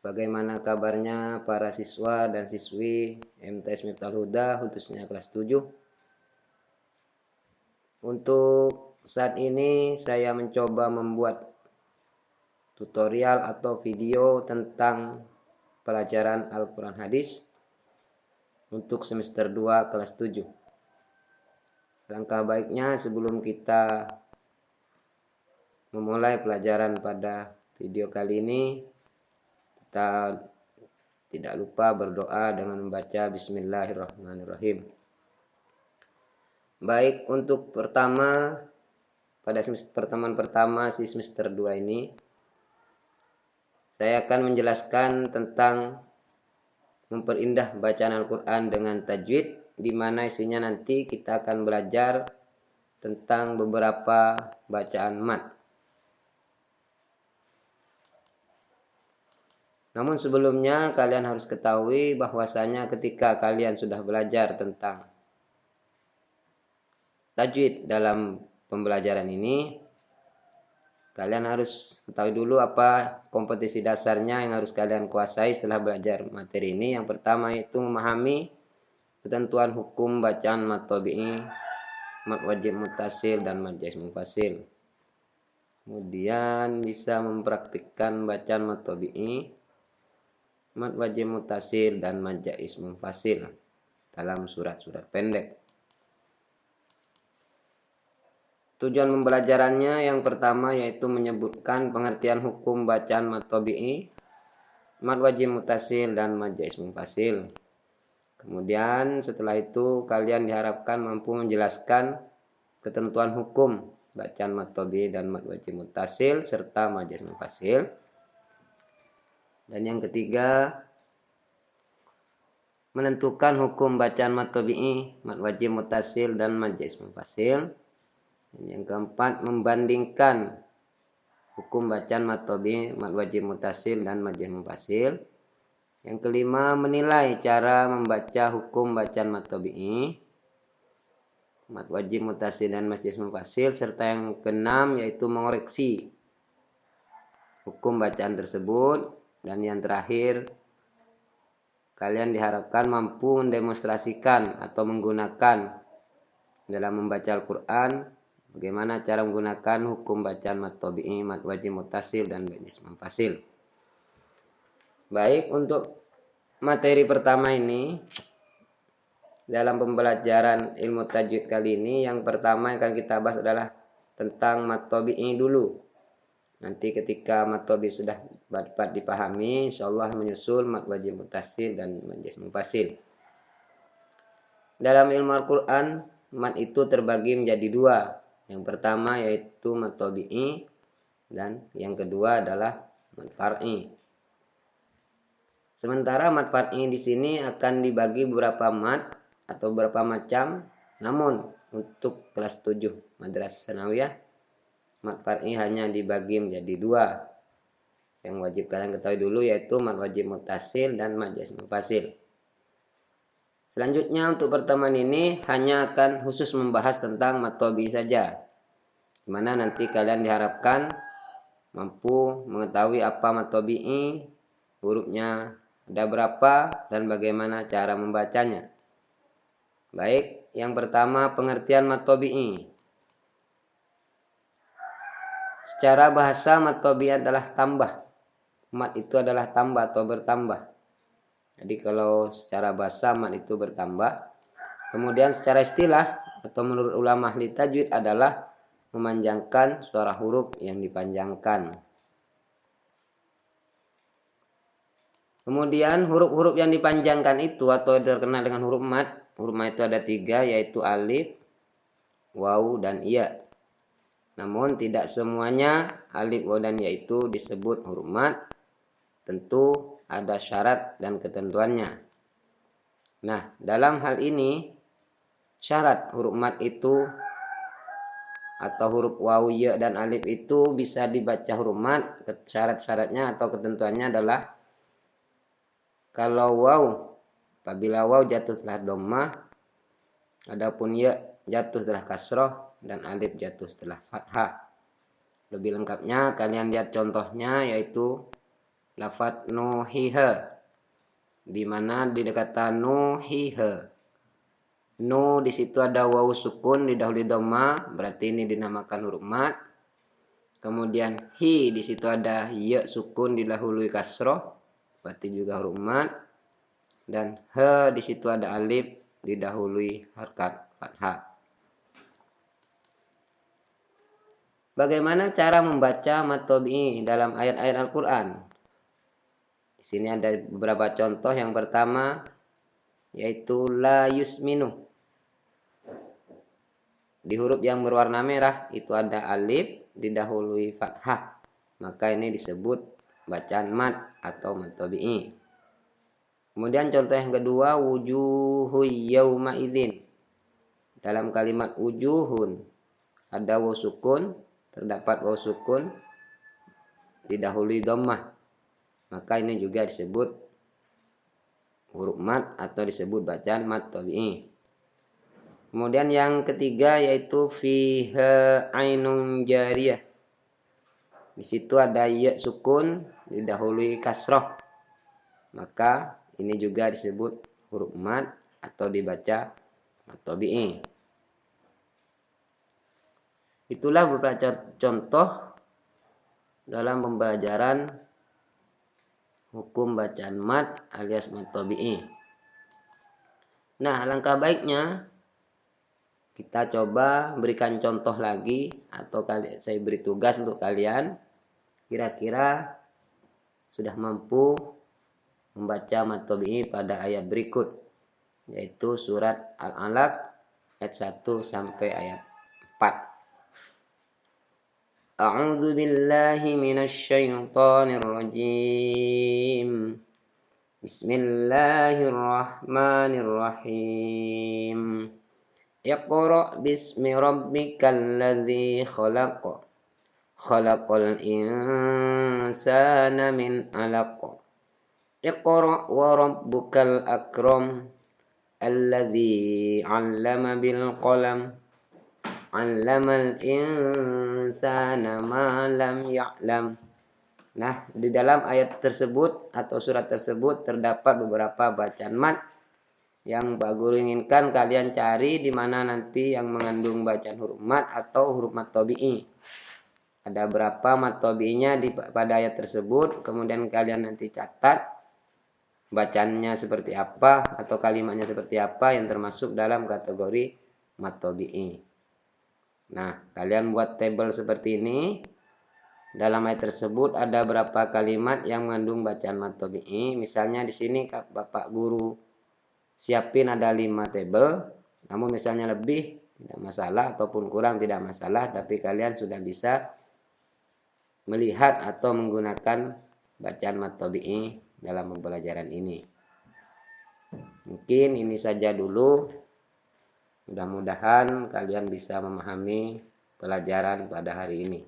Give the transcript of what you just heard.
Bagaimana kabarnya para siswa dan siswi MTS Miftahul Huda khususnya kelas 7? Untuk saat ini saya mencoba membuat tutorial atau video tentang pelajaran Al-Quran Hadis untuk semester 2 kelas 7. Langkah baiknya sebelum kita memulai pelajaran pada video kali ini, kita tidak lupa berdoa dengan membaca Bismillahirrahmanirrahim. Baik, untuk pertama pada pertemuan pertama semester 2 ini, saya akan menjelaskan tentang memperindah bacaan Al-Quran dengan tajwid, di mana isinya nanti kita akan belajar tentang beberapa bacaan mat. Namun sebelumnya kalian harus ketahui bahwasanya ketika kalian sudah belajar tentang tajwid dalam pembelajaran ini, kalian harus ketahui dulu apa kompetisi dasarnya yang harus kalian kuasai setelah belajar materi ini. Yang pertama yaitu memahami ketentuan hukum bacaan mad tabi'i, mad wajib muttasil dan mad jaiz munfasil. Kemudian bisa mempraktikkan bacaan mad tabi'i, mad wajib muttasil dan mad jaiz munfasil dalam surat-surat pendek. Tujuan pembelajarannya yang pertama yaitu menyebutkan pengertian hukum bacaan mad tabi'i, mad wajib muttasil dan mad jaiz munfasil. Kemudian setelah itu kalian diharapkan mampu menjelaskan ketentuan hukum bacaan mad tabi'i dan mad wajib muttasil serta mad jaiz munfasil. Dan yang ketiga, menentukan hukum bacaan mad tabi'i, mad wajib muttasil dan mad jaiz munfasil. Dan yang keempat, membandingkan hukum bacaan mad tabi'i, mad wajib muttasil dan mad jaiz munfasil. Yang kelima, menilai cara membaca hukum bacaan mad tabi'i, mad wajib muttasil dan mad jaiz munfasil, serta yang keenam yaitu mengoreksi hukum bacaan tersebut. Dan yang terakhir, kalian diharapkan mampu mendemonstrasikan atau menggunakan dalam membaca Al-Quran bagaimana cara menggunakan hukum bacaan mad tabi'i, mad wajib muttasil dan mad jaiz munfasil. Baik, untuk materi pertama ini dalam pembelajaran ilmu tajwid kali ini, yang pertama yang akan kita bahas adalah tentang mad tabi'i dulu. Nanti ketika mad tabi'i sudah dapat dipahami, insyaallah menyusul mad wajib muttasil dan mad jaiz munfasil. Dalam ilmu Al-Quran, mad itu terbagi menjadi dua. Yang pertama yaitu mad tabi'i dan yang kedua adalah mad far'i. Sementara mad far'i di sini akan dibagi beberapa mad atau beberapa macam. Namun untuk kelas 7 Madrasah Tsanawiyah, mad far'i hanya dibagi menjadi dua. Yang wajib kalian ketahui dulu yaitu mad wajib muttasil dan mad jaiz munfasil. Selanjutnya untuk pertemuan ini hanya akan khusus membahas tentang mad tabi'i saja, dimana nanti kalian diharapkan mampu mengetahui apa mad tabi'i, hurufnya ada berapa dan bagaimana cara membacanya. Baik, yang pertama pengertian mad tabi'i. Secara bahasa mad tabi'i adalah tambah. Mad itu adalah tambah atau bertambah. Jadi kalau secara bahasa mad itu bertambah. Kemudian secara istilah atau menurut ulama ahli tajwid adalah memanjangkan suara huruf yang dipanjangkan. Kemudian huruf-huruf yang dipanjangkan itu atau terkenal dengan huruf mad itu ada 3, yaitu alif, waw, dan ya. Namun tidak semuanya alif, waw, dan ya itu disebut huruf mad. Tentu ada syarat dan ketentuannya. Nah, dalam hal ini syarat huruf mad itu atau huruf waw, ya, dan alif itu bisa dibaca huruf mad. Syarat-syaratnya atau ketentuannya adalah kalau waw, apabila waw jatuh setelah dhammah, adapun ya jatuh setelah kasroh, dan alif jatuh setelah fathah. Lebih lengkapnya kalian lihat contohnya, yaitu lafadz nuhiha, di mana di kata nuhiha. Nu di situ ada wawu sukun didahului dhamma, berarti ini dinamakan huruf mat. Kemudian hi di situ ada ya sukun didahului kasroh, berarti juga huruf mat. Dan he di situ ada alif didahului harkat fathah. Bagaimana cara membaca mat tabi'i dalam ayat-ayat Al-Qur'an? Di sini ada beberapa contoh. Yang pertama yaitu la yusminu. Di huruf yang berwarna merah itu ada alif didahului fathah, maka ini disebut bacaan mat atau mat tabi'i. Kemudian contoh yang kedua, wujuhu yauma idzin. Dalam kalimat wujuhun ada wawu sukun, terdapat wawu sukun didahului dhammah, maka ini juga disebut huruf mat atau disebut bacaan mat tabi'i. Kemudian yang ketiga yaitu fiha ainun jariyah. Di situ ada ya sukun didahului kasroh, maka ini juga disebut huruf mat atau dibaca mat tabi'i. Itulah beberapa contoh dalam pembelajaran hukum bacaan mat alias mat tabi'i. Nah, alangkah baiknya kita coba berikan contoh lagi, atau saya beri tugas untuk kalian. Kira-kira sudah mampu membaca mat tabi'i pada ayat berikut, yaitu surat Al-Alaq ayat 1 sampai ayat 4. A'udzu billahi minasy syaithanir rajim. Bismillahirrahmanirrahim. Iqra bismi rabbikal ladzi khalaq. Khalaqal insana min 'alaq. Iqra wa rabbukal akram. Alladzi 'allama bil qalam. 'Allamal insana ma lam ya'lam. Nah, di dalam ayat tersebut atau surat tersebut terdapat beberapa bacaan mat yang Pak Guru inginkan kalian cari di mana nanti yang mengandung bacaan huruf mat atau huruf mat tabi'i. Ada berapa mat tabi'inya pada ayat tersebut, kemudian kalian nanti catat bacaannya seperti apa atau kalimatnya seperti apa yang termasuk dalam kategori mat tabi'i. Nah, kalian buat tabel seperti ini. Dalam ayat tersebut ada berapa kalimat yang mengandung bacaan mat tabi'i. Misalnya di sini Bapak Guru siapin ada 5 tabel, namun misalnya lebih tidak masalah ataupun kurang tidak masalah, tapi kalian sudah bisa melihat atau menggunakan bacaan mat tabi'i dalam pembelajaran ini. Mungkin ini saja dulu. Mudah-mudahan kalian bisa memahami pelajaran pada hari ini.